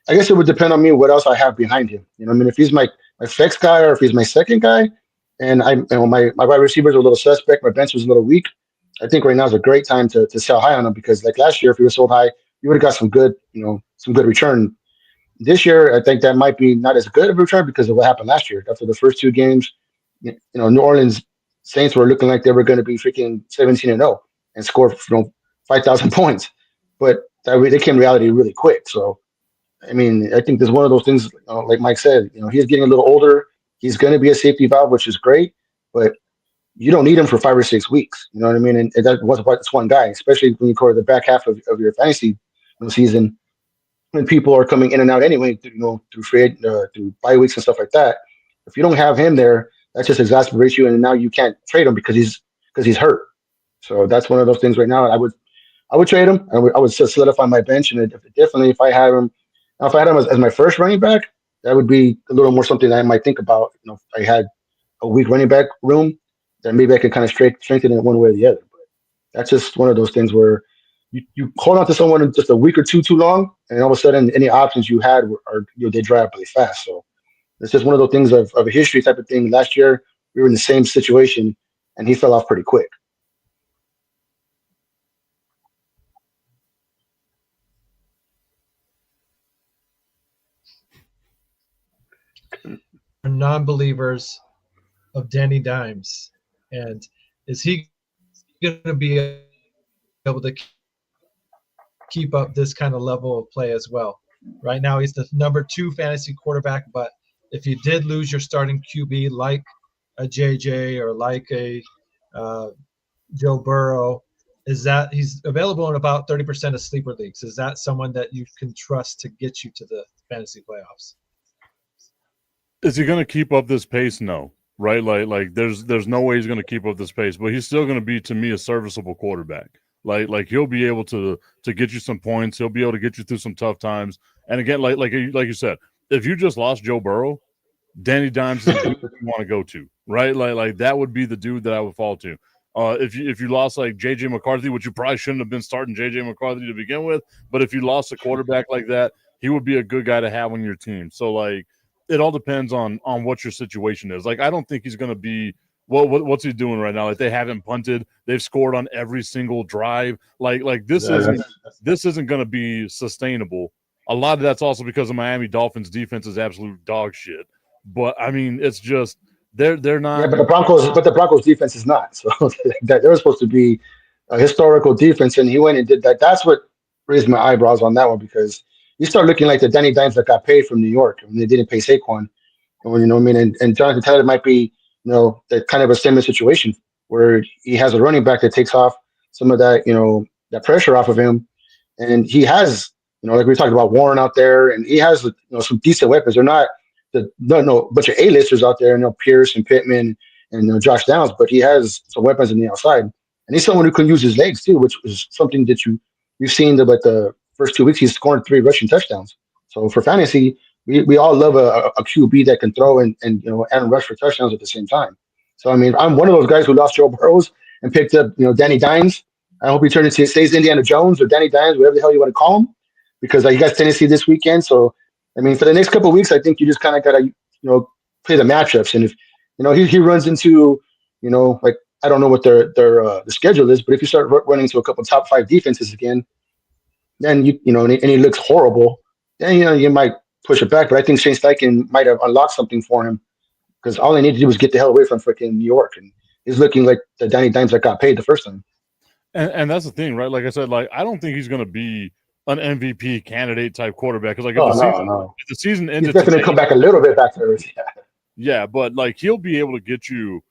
I guess it would depend on me what else I have behind him. You know, I mean, if he's my flex guy or if he's my second guy, and my wide receivers are a little suspect, my bench was a little weak. I think right now is a great time to sell high on him because like last year, if he was sold high, you would have got some good return. This year, I think that might be not as good of a return because of what happened last year. After the first two games, New Orleans Saints were looking like they were going to be freaking 17-0 and score 5,000 points, but that became reality really quick. So, I mean, I think there's one of those things, like Mike said, he's getting a little older. He's going to be a safety valve, which is great, but you don't need him for 5 or 6 weeks. You know what I mean? And that was that's one guy, especially when you cover the back half of your fantasy season when people are coming in and out anyway, through through bye weeks and stuff like that. If you don't have him there, that just exacerbates you, and now you can't trade him because he's hurt. So that's one of those things right now. I would trade him. I would solidify my bench, and definitely if I had him as my first running back, that would be a little more something that I might think about. If I had a weak running back room, then maybe I could kind of strengthen it one way or the other. But that's just one of those things where you hold on to someone just a week or two too long, and all of a sudden any options you had they dry up really fast. So it's just one of those things of a history type of thing. Last year we were in the same situation, and he fell off pretty quick. Non-believers of Danny Dimes, and is he going to be able to keep up this kind of level of play as well? Right now he's the number 2 fantasy quarterback, but if you did lose your starting QB like a JJ or like a Joe Burrow, is that he's available in about 30% of sleeper leagues? Is that someone that you can trust to get you to the fantasy playoffs? Is he going to keep up this pace? No, right? Like there's no way he's going to keep up this pace, but he's still going to be, to me, a serviceable quarterback. Like he'll be able to get you some points. He'll be able to get you through some tough times. And again, like you said, if you just lost Joe Burrow, Danny Dimes is the dude you want to go to, right? Like that would be the dude that I would fall to. If you lost like JJ McCarthy, which you probably shouldn't have been starting JJ McCarthy to begin with, but if you lost a quarterback like that, he would be a good guy to have on your team. So like it all depends on what your situation is. Like I don't think he's going to be what's he doing right now? Like they haven't punted, they've scored on every single drive. Like this isn't going to be sustainable. A lot of that's also because the Miami Dolphins defense is absolute dog shit. But I mean, it's just they're not. Yeah, but the Broncos defense is not. So that they were supposed to be a historical defense, and he went and did that. That's what raised my eyebrows on that one because you start looking like the Danny Dimes that got paid from New York when they didn't pay Saquon. And and Jonathan Taylor might be that kind of a similar situation where he has a running back that takes off some of that that pressure off of him, and he has like we talked about Warren out there, and he has some decent weapons. They're not no bunch of A-listers out there, Pierce and Pittman and Josh Downs, but he has some weapons on the outside, and he's someone who can use his legs too, which is something that you've seen the first 2 weeks. He's scored 3 rushing touchdowns. So for fantasy, we all love a QB that can throw and rush for touchdowns at the same time. So I mean, I'm one of those guys who lost Joe Burrows and picked up Danny Dimes. I hope he stays Indiana Jones or Danny Dimes, whatever the hell you want to call him, because he got Tennessee this weekend. So I mean, for the next couple of weeks, I think you just kind of got to play the matchups, and if he runs into like I don't know what the schedule is, but if you start running into a couple of top 5 defenses again, then and he looks horrible, then you might push it back. But I think Shane Steichen might have unlocked something for him because all they needed to do was get the hell away from freaking New York, and he's looking like the Danny Dimes that got paid the first time. And that's the thing, right? Like I said, like I don't think he's going to be an MVP candidate type quarterback. Because like if the season ended, he's definitely today, come back a little bit back to earth. Yeah, but like he'll be able to get you,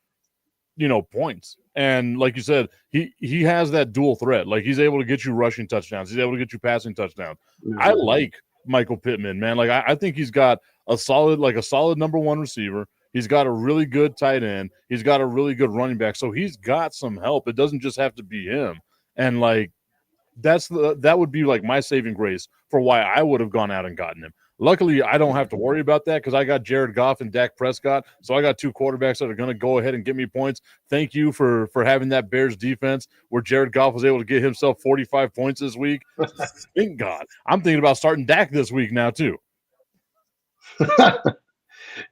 points. And like you said, he has that dual threat. Like he's able to get you rushing touchdowns. He's able to get you passing touchdowns. Mm-hmm. I like Michael Pittman, man. Like I think he's got a solid number one receiver. He's got a really good tight end. He's got a really good running back. So he's got some help. It doesn't just have to be him. And like that would be like my saving grace for why I would have gone out and gotten him. Luckily, I don't have to worry about that because I got Jared Goff and Dak Prescott. So I got two quarterbacks that are going to go ahead and get me points. Thank you for having that Bears defense where Jared Goff was able to get himself 45 points this week. Thank God. I'm thinking about starting Dak this week now too.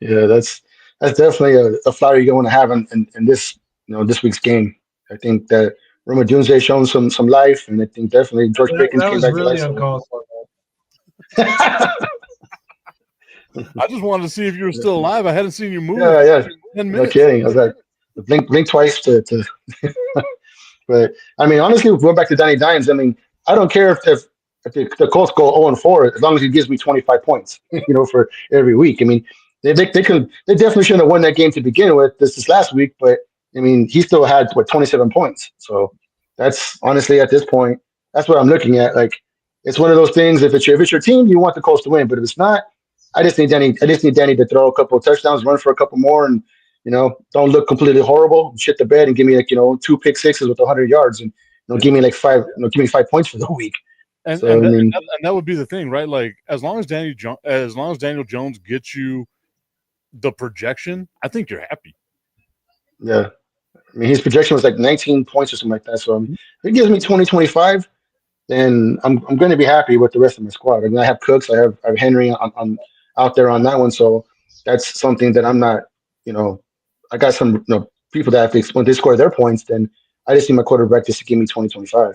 Yeah, that's definitely a flower you're going to have in this this week's game. I think that Roma Dunze shown some life, and I think definitely George Pickens came back really to life. Uncalled for. I just wanted to see if you were still alive. I hadn't seen you move. Yeah. 10 No minutes. kidding. I was like, blink twice to. But I mean, honestly, going back to Danny Dimes, I mean, I don't care if the Colts go 0-4 as long as he gives me 25 points, for every week. I mean, they definitely shouldn't have won that game to begin with this last week, but I mean, he still had 27 points. So that's honestly at this point, that's what I'm looking at. Like, it's one of those things. If it's your team, you want the Colts to win, but if it's not, I just need Danny to throw a couple of touchdowns, run for a couple more, and don't look completely horrible. Shit the bed and give me 2 pick sixes with 100 yards, and give me 5 points for the week. And, so, and that would be the thing, right? Like as long as Daniel Jones gets you the projection, I think you're happy. Yeah, I mean his projection was like 19 points or something like that. So if he gives me 20-25, then I'm going to be happy with the rest of my squad. I mean, I have Cooks, I have Henry on out there on that one, so that's something that I'm not. I got some people that when they score their points, then I just need my quarterback just to give me 20-25.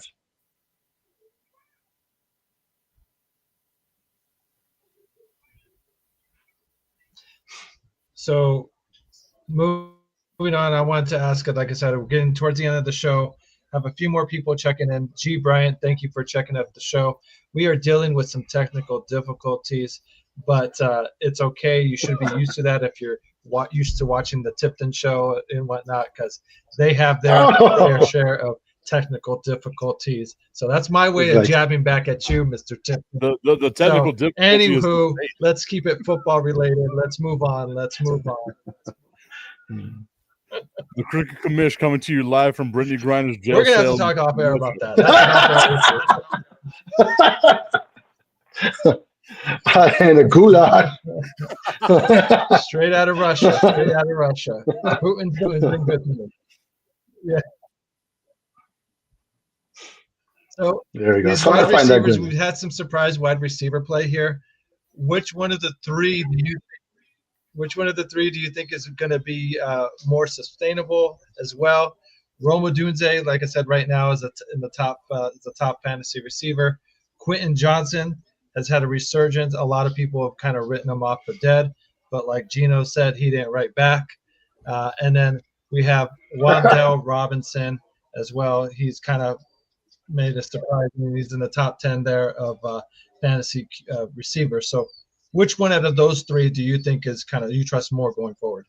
So moving on, I wanted to ask, like I said, we're getting towards the end of the show. Have a few more people checking in. G. Bryant, thank you for checking out the show. We are dealing with some technical difficulties, but it's okay. You should be used to that if you're used to watching the Tipton show and whatnot, because they have their fair share of technical difficulties. So that's my way of jabbing back at you, Mr. Tipton. The technical difficulty. Anywho, let's keep it football related. Let's move on. The Crooked Commish coming to you live from Brittany Griner's jail. We're gonna have to talk off air about that. That's and a gulag. Straight out of Russia. Putin's been good to me. Yeah. So there we go. These wide receivers, we've had some surprise wide receiver play here. Which one of the three do you think is going to be more sustainable as well? Roma Dunze, like I said, right now is in the top fantasy receiver. Quentin Johnson has had a resurgence. A lot of people have kind of written him off for dead, but like Gino said, he didn't write back. And then we have Wan'Dale Robinson as well. He's kind of made a surprise. I mean, he's in the top 10 there of fantasy receivers. So which one out of those three do you think is kind of you trust more going forward?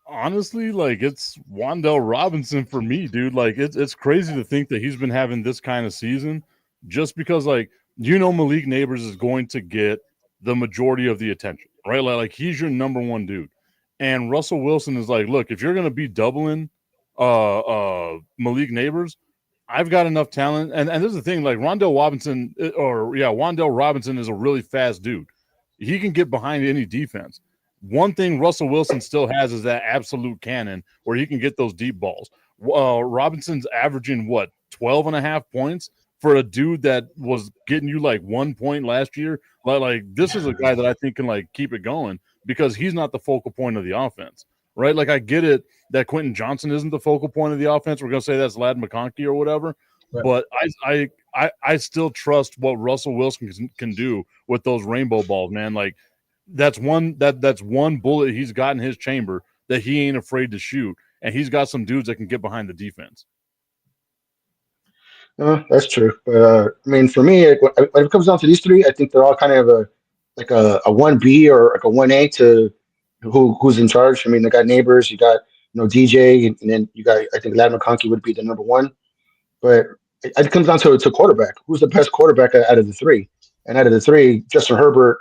Honestly, like it's Wan'Dale Robinson for me, dude. Like it's crazy to think that he's been having this kind of season just because Malik Neighbors is going to get the majority of the attention, right? Like he's your number one dude. And Russell Wilson is like, look, if you're going to be doubling Malik Neighbors, I've got enough talent. And this is the thing, like Wan'Dale Robinson is a really fast dude. He can get behind any defense. One thing Russell Wilson still has is that absolute cannon where he can get those deep balls. Robinson's averaging 12.5 points for a dude that was getting you 1 point last year. Like this is a guy that I think can keep it going because he's not the focal point of the offense. Right, like I get it that Quentin Johnson isn't the focal point of the offense. We're gonna say that's Ladd McConkey or whatever, right. But I still trust what Russell Wilson can do with those rainbow balls, man. Like that's one bullet he's got in his chamber that he ain't afraid to shoot, and he's got some dudes that can get behind the defense. That's true. But I mean, for me, when it comes down to these three, I think they're all kind of a 1B or like a 1A to who's in charge. I mean, they got Neighbors, you got DJ, and then you got, I think Lad McConkey would be the number one. But it comes down to quarterback. Who's the best quarterback out of the three? And out of the three, Justin Herbert.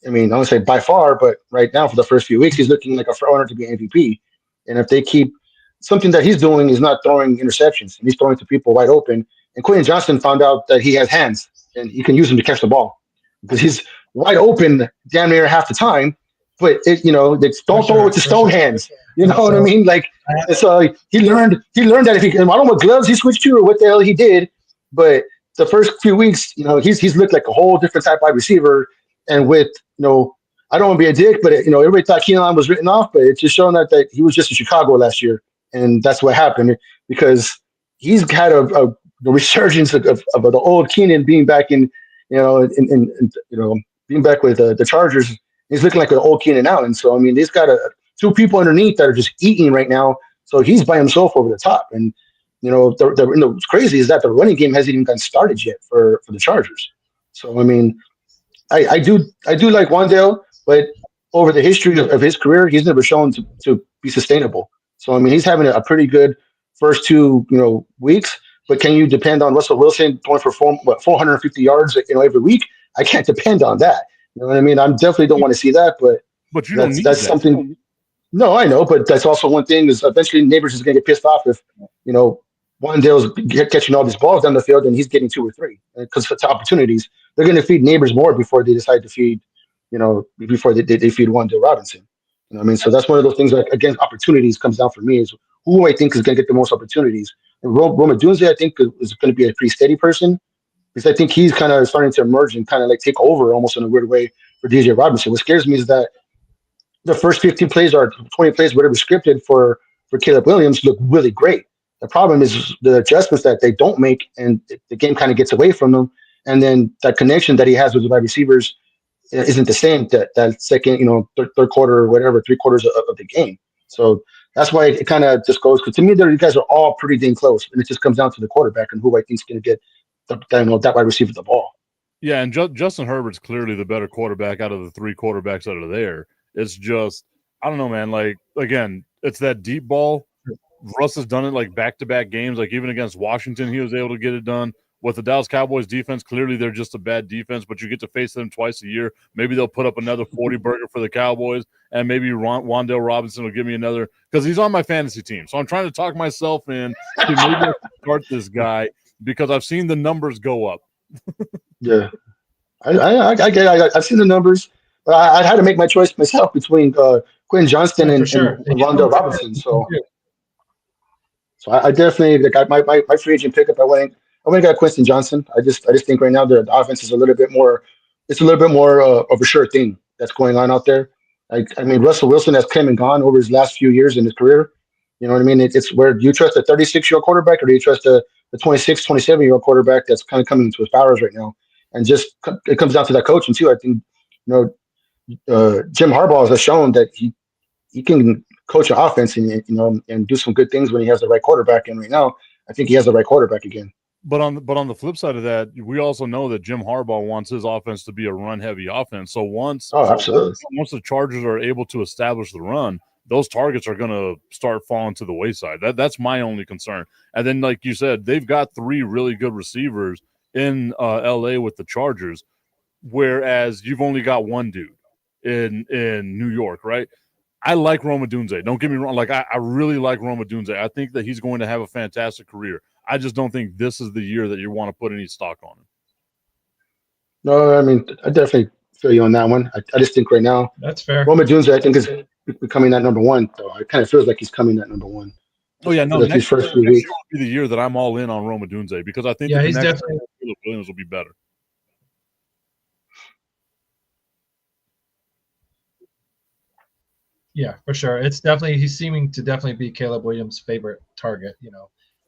I mean, I don't say by far, but right now for the first few weeks, he's looking like a front runner to be MVP. And if they keep something that he's doing is not throwing interceptions, and he's throwing to people wide open. And Quentin Johnston found out that he has hands and you can use them to catch the ball because he's wide open damn near half the time. But they don't throw it with the stone hands. You know what I mean? Like, so he learned that if he, I don't know what gloves he switched to or what the hell he did, but the first few weeks, he's looked like a whole different type of wide receiver. And with, I don't want to be a dick, but everybody thought Keenan was written off, but it's just showing that he was just in Chicago last year, and that's what happened because he's had a resurgence of the old Keenan being back in being back with the Chargers. He's looking like an old Keenan Allen. So I mean, he's got two people underneath that are just eating right now. So he's by himself over the top, and what's crazy is that the running game hasn't even gotten started yet for the Chargers. So I mean. I do like Wandale, but over the history of his career, he's never shown to be sustainable. So I mean, he's having a pretty good first two weeks, but can you depend on Russell Wilson going for 450 yards every week? I can't depend on that. You know what I mean? I definitely don't want to see that, but you don't need that's that. something. No, I know, but that's also one thing is eventually Neighbors is going to get pissed off if Wandale's catching all these balls down the field and he's getting 2 or 3 because it's opportunities. They're going to feed Neighbors more before they decide to feed, before they feed Wandale Robinson. You know what I mean? So that's one of those things that, again, opportunities comes down for me is who I think is going to get the most opportunities. And Roma Dunze, I think, is going to be a pretty steady person because I think he's kind of starting to emerge and kind of like take over almost in a weird way for DJ Robinson. What scares me is that the first 15 plays or 20 plays, whatever scripted for Caleb Williams, look really great. The problem is the adjustments that they don't make, and the game kind of gets away from them. And then that connection that he has with the wide receivers isn't the same that second, third quarter or whatever, 3/4 of the game. So that's why it kind of just goes. Because to me, you guys are all pretty dang close, and it just comes down to the quarterback and who I think is going to get that wide receiver the ball. Yeah, and Justin Herbert's clearly the better quarterback out of the 3 quarterbacks that are there. It's just, I don't know, man. Like, again, it's that deep ball. Russ has done it like back-to-back games. Like even against Washington, he was able to get it done. With the Dallas Cowboys defense, clearly they're just a bad defense, but you get to face them twice a year. Maybe they'll put up another 40-burger for the Cowboys, and maybe Wandale Robinson will give me another because he's on my fantasy team. So I'm trying to talk myself in to maybe start this guy because I've seen the numbers go up. Yeah, I get it. I've seen the numbers. I had to make my choice myself between Quentin Johnston and Wandale Robinson. So I definitely like my free agent pickup. I went and got Quentin Johnston. I just think right now the offense is a little bit more. It's a little bit more of a sure thing that's going on out there. I mean, Russell Wilson has come and gone over his last few years in his career. You know what I mean? It's where do you trust a 36-year-old quarterback or do you trust the 26, 27-year-old quarterback that's kind of coming into his powers right now? And just it comes down to that coaching too. I think Jim Harbaugh has shown that he can coach an offense and do some good things when he has the right quarterback. And right now, I think he has the right quarterback again. But on the flip side of that, we also know that Jim Harbaugh wants his offense to be a run-heavy offense. So once the Chargers are able to establish the run, those targets are going to start falling to the wayside. That's my only concern. And then, like you said, they've got 3 really good receivers in L.A. with the Chargers, whereas you've only got one dude in New York, right? I like Roma Dunze. Don't get me wrong. Like I really like Roma Dunze. I think that he's going to have a fantastic career. I just don't think this is the year that you want to put any stock on him. No, I mean, I definitely feel you on that one. I just think right now that's fair. Roma Dunze, I think, is becoming that number 1. So it kind of feels like he's coming that number 1. Oh yeah, no. Next year will be the year that I'm all in on Roma Dunze because I think he's definitely Caleb Williams will be better. Yeah, for sure. It's definitely he's seeming to definitely be Caleb Williams' favorite target.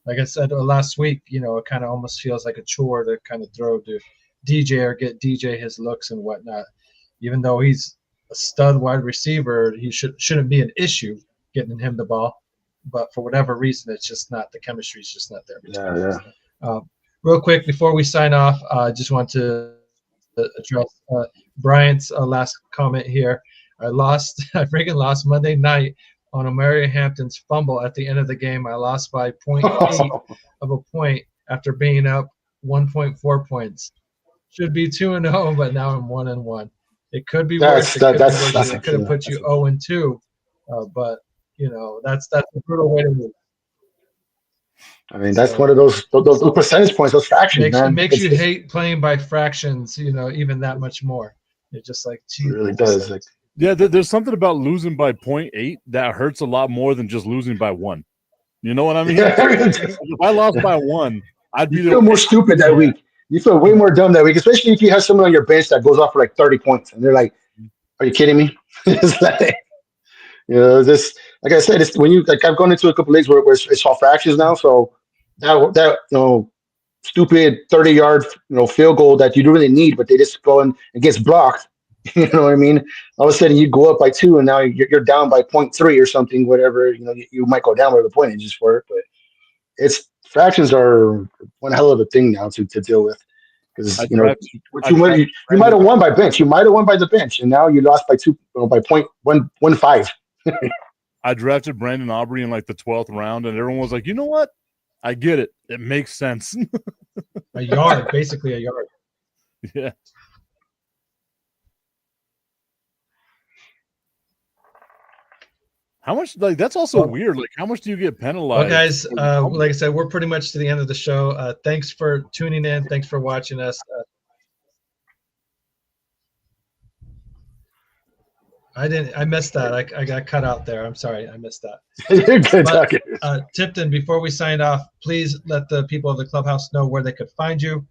Like I said last week, it kind of almost feels like a chore to kind of throw to DJ or get DJ his looks and whatnot. Even though he's a stud wide receiver, he shouldn't be an issue getting him the ball. But for whatever reason, it's just not the chemistry is just not there. Yeah. real quick before we sign off, I just want to address Bryant's last comment here. I freaking lost Monday night on Omari Hampton's fumble at the end of the game. I lost by 0.8 of a point after being up 1.4 points. Should be 2-0, but now I'm 1-1. It could be worse. It could have put you 0-2, but that's a brutal way to lose. I mean, that's one of those percentage points, those fractions, man. It makes you hate playing by fractions, even that much more. It's just like, geez, it really does. Yeah, there's something about losing by 0.8 that hurts a lot more than just losing by 1. You know what I mean? If I lost by 1, I'd be feel more stupid that week. You feel way more dumb that week, especially if you have someone on your bench that goes off for like 30 points, and they're like, "Are you kidding me?" It's like, this. Like I said, it's when you like. I've gone into a couple leagues where it's all fractions now, so that stupid 30-yard field goal that you don't really need, but they just go and it gets blocked. You know what I mean? All of a sudden you go up by 2 and now you're down by 0.3 or something, whatever. You might go down whatever the point is for it, but it's fractions are one hell of a thing now to deal with, because you might have won by bench. You might have won by the bench, and now you lost by 2 by 0.115. I drafted Brandon Aubrey in like the 12th round, and everyone was like, "You know what? I get it. It makes sense." A yard, basically a yard. Yeah. How much? Like, that's also weird. Like, how much do you get penalized? Well, guys, like I said, we're pretty much to the end of the show. Thanks for tuning in. Thanks for watching us. I missed that. I got cut out there. I'm sorry. I missed that. You're good. But, Tipton, before we sign off, please let the people of the Clubhouse know where they could find you.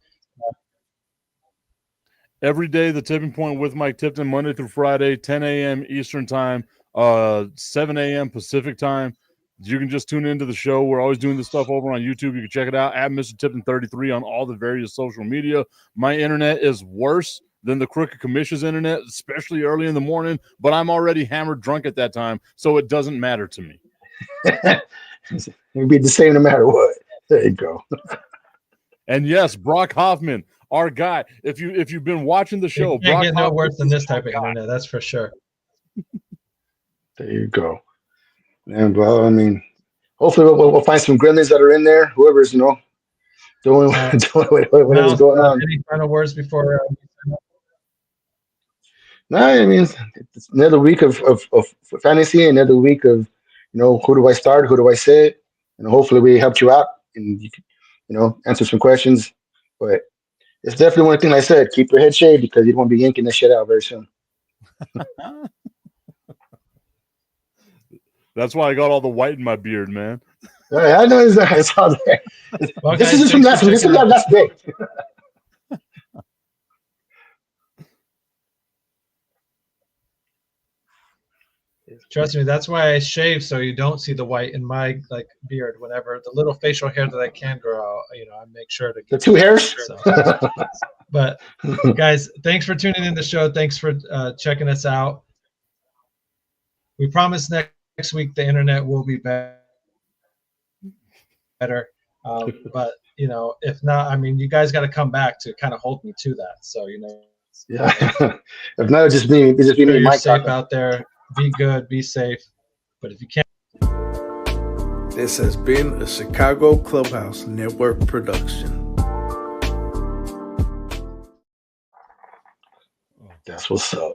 Every day, the Tipping Point with Mike Tipton, Monday through Friday, 10 a.m. Eastern time, 7 a.m. Pacific time. You can just tune into the show. We're always doing this stuff over on YouTube. You can check it out at Mr. Tipton 33 on all the various social media. My internet is worse than the Crooked Commish's internet, especially early in the morning, but I'm already hammered drunk at that time, so it doesn't matter to me. It'd be the same no matter what. There you go. And yes, Brock Hoffman, our guy. If you've been watching the show, you can't get no worse than this type of internet, that's for sure. There you go. And well, I mean, hopefully we'll find some gremlins that are in there. Whoever's doing whatever's going on. Any final words before? No, I mean, it's another week of fantasy, another week of who do I start, who do I sit, and hopefully we helped you out and you can answer some questions. But it's definitely one thing I said: keep your head shaved because you won't be yanking this shit out very soon. That's why I got all the white in my beard, man. I know it's all there. Well, this guys, is from last day. Trust me, that's why I shave so you don't see the white in my beard. Whenever the little facial hair that I can grow out, I make sure to get the 2 hairs. So. But guys, thanks for tuning in the show. Thanks for checking us out. We promise next week the internet will be better. But if not, I mean, you guys got to come back to kind of hold me to that. So yeah. If not, just be me. You're safe out there. Be good. Be safe. But if you can't. This has been a Chicago Clubhouse Network production. That's what's up.